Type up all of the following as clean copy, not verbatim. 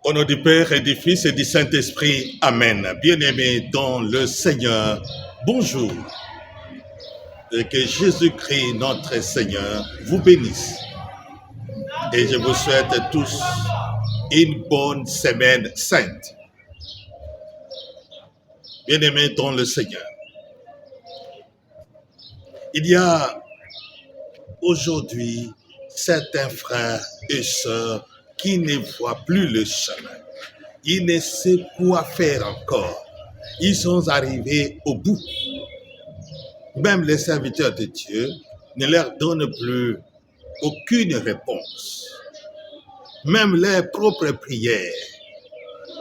Au nom du Père et du Fils et du Saint-Esprit, Amen. Bien-aimés dans le Seigneur, bonjour. Et que Jésus-Christ, notre Seigneur, vous bénisse. Et je vous souhaite tous une bonne semaine sainte. Bien-aimés dans le Seigneur, il y a aujourd'hui certains frères et sœurs qui ne voient plus le chemin. Ils ne savent quoi faire encore. Ils sont arrivés au bout. Même les serviteurs de Dieu ne leur donnent plus aucune réponse. Même leurs propres prières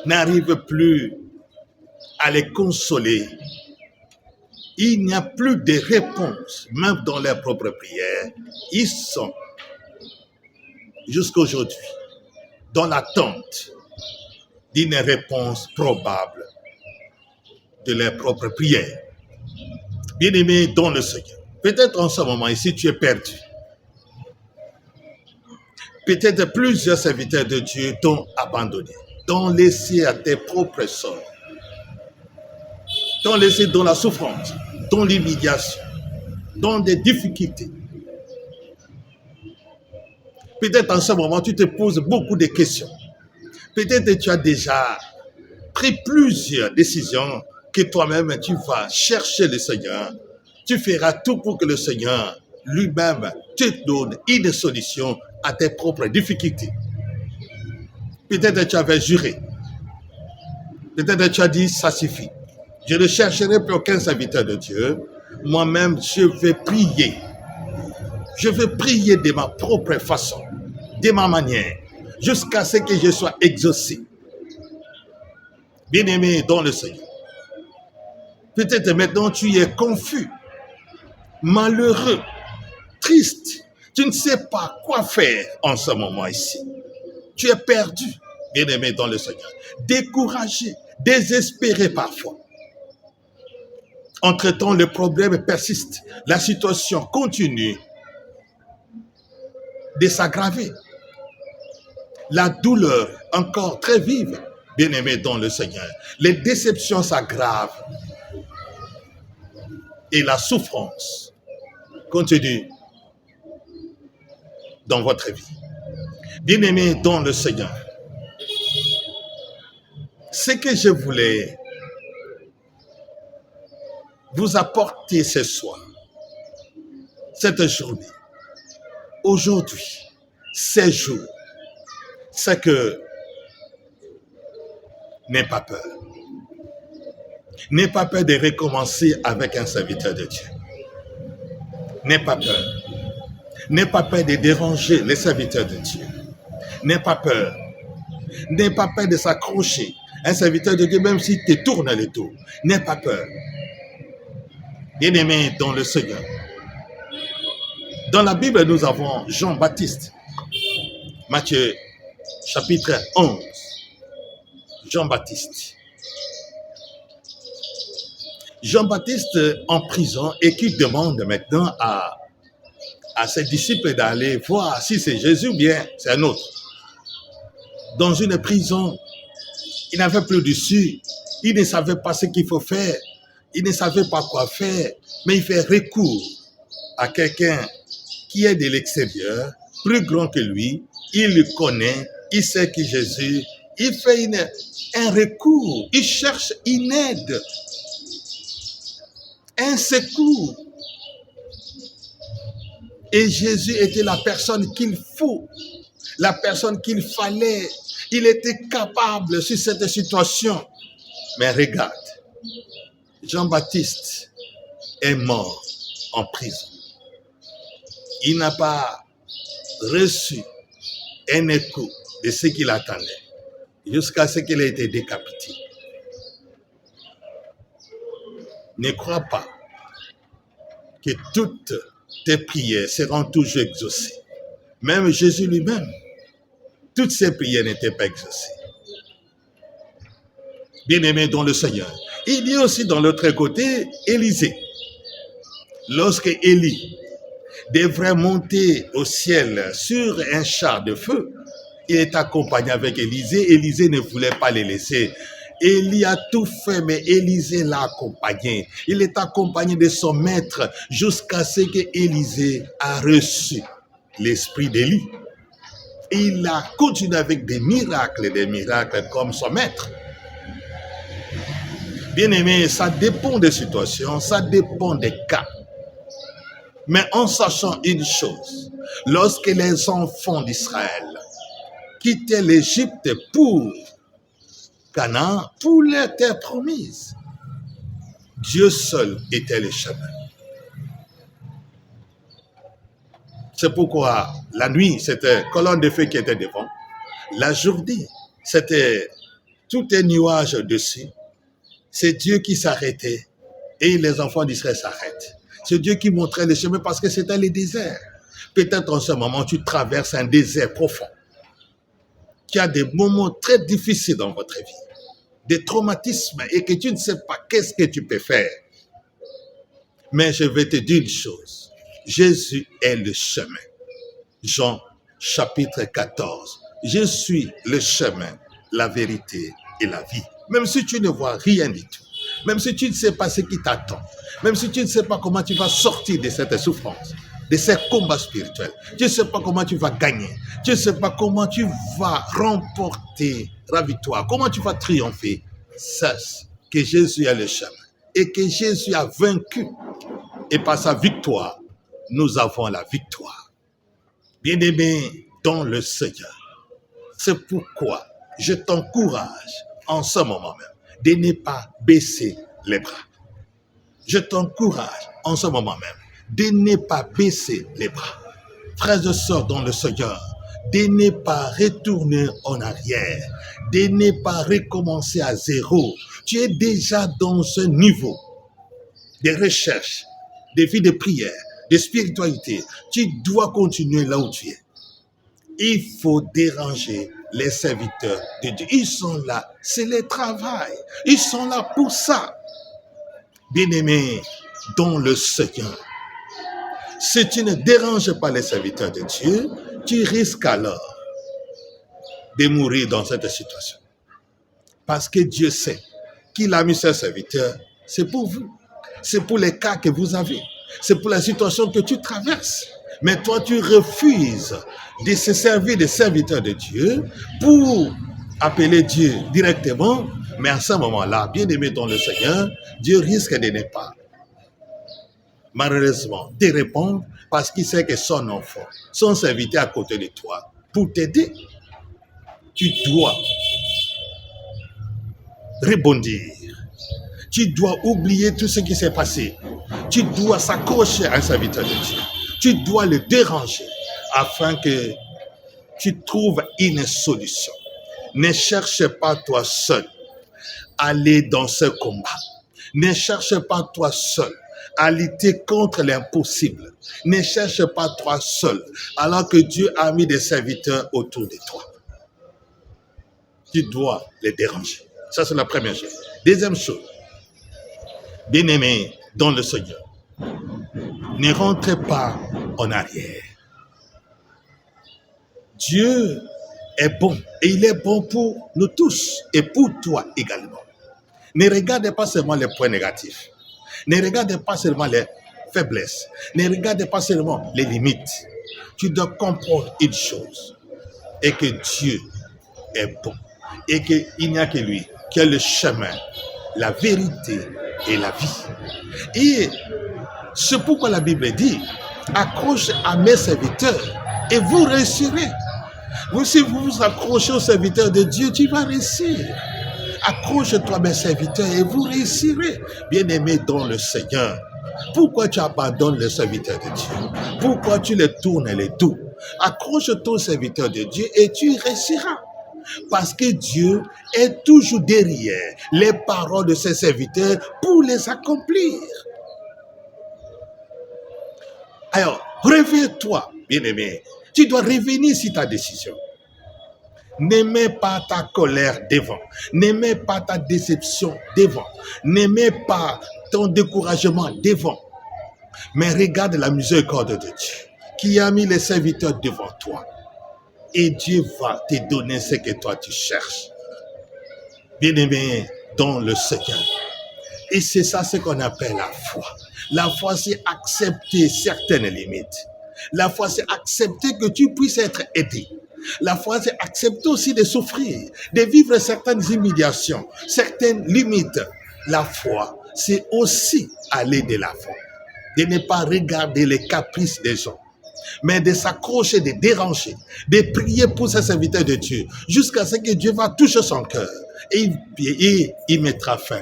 n'arrivent plus à les consoler. Il n'y a plus de réponse, même dans leurs propres prières. Ils sont, jusqu'à aujourd'hui, dans l'attente d'une réponse probable de leurs propres prières. Bien-aimés dans le Seigneur, peut-être en ce moment ici, tu es perdu. Peut-être plusieurs serviteurs de Dieu t'ont abandonné, t'ont laissé à tes propres sorts, t'ont laissé dans la souffrance, dans l'humiliation, dans des difficultés. Peut-être en ce moment, tu te poses beaucoup de questions. Peut-être que tu as déjà pris plusieurs décisions que toi-même tu vas chercher le Seigneur. Tu feras tout pour que le Seigneur lui-même te donne une solution à tes propres difficultés. Peut-être que tu avais juré. Peut-être que tu as dit, ça suffit. Je ne chercherai plus aucun serviteur de Dieu. Moi-même, je vais prier. Je vais prier de ma propre façon, de ma manière, jusqu'à ce que je sois exaucé. Bien-aimé dans le Seigneur. Peut-être maintenant tu es confus, malheureux, triste. Tu ne sais pas quoi faire en ce moment ici. Tu es perdu, bien-aimé dans le Seigneur. Découragé, désespéré parfois. Entre-temps, le problème persiste. La situation continue de s'aggraver. La douleur encore très vive, bien-aimé dans le Seigneur. Les déceptions s'aggravent. Et la souffrance continue dans votre vie. Bien-aimés dans le Seigneur, ce que je voulais vous apporter ce soir, cette journée, aujourd'hui, ces jours, c'est que n'aie pas peur. N'aie pas peur de recommencer avec un serviteur de Dieu. N'aie pas peur. N'aie pas peur de déranger les serviteurs de Dieu. N'aie pas peur. N'aie pas peur de s'accrocher à un serviteur de Dieu, même s'il te tourne le dos. N'aie pas peur. Bien-aimé dans le Seigneur. Dans la Bible, nous avons Jean-Baptiste. Matthieu, chapitre 11. Jean-Baptiste. Jean-Baptiste en prison et qui demande maintenant à ses disciples d'aller voir si c'est Jésus ou bien c'est un autre. Dans une prison, il n'avait plus d'issue, il ne savait pas ce qu'il faut faire, il ne savait pas quoi faire, mais il fait recours à quelqu'un qui est de l'extérieur, plus grand que lui, il le connaît, il sait que Jésus, il fait un recours, il cherche une aide, un secours. Et Jésus était la personne qu'il faut, la personne qu'il fallait. Il était capable sur cette situation. Mais regarde, Jean-Baptiste est mort en prison. Il n'a pas reçu un écho de ce qu'il attendait, jusqu'à ce qu'il ait été décapité. Ne crois pas que toutes tes prières seront toujours exaucées. Même Jésus lui-même, toutes ses prières n'étaient pas exaucées. Bien-aimé dans le Seigneur. Il y a aussi dans l'autre côté Élisée. Lorsque Élie devrait monter au ciel sur un char de feu, Il est accompagné avec Élisée. Élisée ne voulait pas les laisser. Élie a tout fait, mais Élisée l'a accompagné. Il est accompagné de son maître jusqu'à ce que Élisée a reçu l'esprit d'Élie. Il a continué avec des miracles comme son maître. Bien aimé, ça dépend des situations, ça dépend des cas. Mais en sachant une chose, lorsque les enfants d'Israël quittaient l'Égypte pour Canaan, pour la terre promise, Dieu seul était le chemin. C'est pourquoi la nuit, c'était colonne de feu qui était devant. La journée, c'était tout un nuage dessus. C'est Dieu qui s'arrêtait et les enfants d'Israël s'arrêtent. C'est Dieu qui montrait le chemin parce que c'était le désert. Peut-être en ce moment, tu traverses un désert profond. Tu as des moments très difficiles dans votre vie, des traumatismes et que tu ne sais pas qu'est-ce que tu peux faire. Mais je vais te dire une chose. Jésus est le chemin. Jean chapitre 14. Je suis le chemin, la vérité et la vie. Même si tu ne vois rien du tout, même si tu ne sais pas ce qui t'attend, même si tu ne sais pas comment tu vas sortir de cette souffrance, de ces combats spirituels, tu ne sais pas comment tu vas gagner, tu ne sais pas comment tu vas remporter la victoire, comment tu vas triompher, sache que Jésus est le chemin et que Jésus a vaincu. Et par sa victoire, nous avons la victoire. Bien-aimé dans le Seigneur, c'est pourquoi je t'encourage en ce moment même de ne pas baisser les bras. Je t'encourage en ce moment même de ne pas baisser les bras. Frères et sœurs dans le Seigneur, de ne pas retourner en arrière, de ne pas recommencer à zéro. Tu es déjà dans un niveau de recherche, de vie de prière, de spiritualité. Tu dois continuer là où tu es. Il faut déranger les serviteurs de Dieu. Ils sont là, c'est le travail. Ils sont là pour ça. Bien-aimés dans le Seigneur, si tu ne déranges pas les serviteurs de Dieu, tu risques alors de mourir dans cette situation. Parce que Dieu sait qu'il a mis ses serviteurs, c'est pour vous. C'est pour les cas que vous avez. C'est pour la situation que tu traverses. Mais toi, tu refuses de se servir des serviteurs de Dieu pour appeler Dieu directement. Mais à ce moment-là, bien aimé dans le Seigneur, Dieu risque de ne pas, malheureusement, de répondre parce qu'il sait que son enfant, son serviteur à côté de toi, pour t'aider, tu dois rebondir. Tu dois oublier tout ce qui s'est passé. Tu dois s'accrocher à un serviteur de Dieu. Tu dois le déranger afin que tu trouves une solution. Ne cherche pas toi seul à aller dans ce combat. Ne cherche pas toi seul à lutter contre l'impossible. Ne cherche pas toi seul alors que Dieu a mis des serviteurs autour de toi. Tu dois les déranger. Ça, c'est la première chose. Deuxième chose, bien-aimés dans le Seigneur, ne rentrez pas en arrière. Dieu est bon et il est bon pour nous tous et pour toi également. Ne regardez pas seulement les points négatifs. Ne regardez pas seulement les faiblesses. Ne regardez pas seulement les limites. Tu dois comprendre une chose, et que Dieu est bon et qu'il n'y a que lui qui est le chemin, la vérité et la vie. Et c'est pourquoi la Bible dit, accroche à mes serviteurs et vous réussirez. Vous, si vous vous accrochez aux serviteurs de Dieu, tu vas réussir. Accroche-toi mes serviteurs et vous réussirez. Bien-aimé dans le Seigneur, pourquoi tu abandonnes les serviteurs de Dieu? Pourquoi tu les tournes les dos? Accroche-toi aux serviteurs de Dieu et tu réussiras. Parce que Dieu est toujours derrière les paroles de ses serviteurs pour les accomplir. Alors, réveille-toi, bien-aimé. Tu dois revenir sur ta décision. N'aimez pas ta colère devant. N'aimez pas ta déception devant. N'aimez pas ton découragement devant. Mais regarde la miséricorde de Dieu qui a mis les serviteurs devant toi. et Dieu va te donner ce que toi tu cherches. Bien-aimé dans le Seigneur. Et c'est ça ce qu'on appelle la foi. La foi, c'est accepter certaines limites. La foi, c'est accepter que tu puisses être aidé. La foi, c'est accepter aussi de souffrir, de vivre certaines humiliations, certaines limites. La foi, c'est aussi aller de l'avant, de ne pas regarder les caprices des gens, mais de s'accrocher, de déranger, de prier pour ces serviteurs de Dieu, jusqu'à ce que Dieu va toucher son cœur et il mettra fin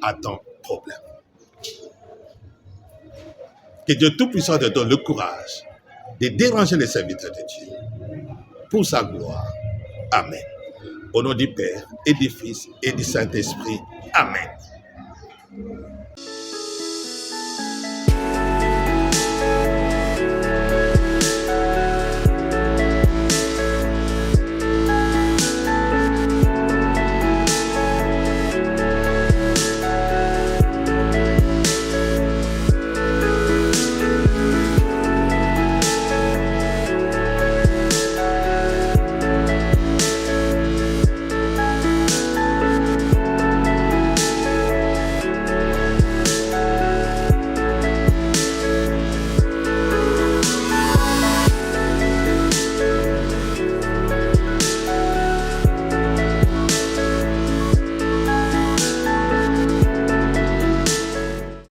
à ton problème. Que Dieu Tout-Puissant te donne le courage de déranger les serviteurs de Dieu pour sa gloire. Amen. Au nom du Père et du Fils et du Saint-Esprit. Amen.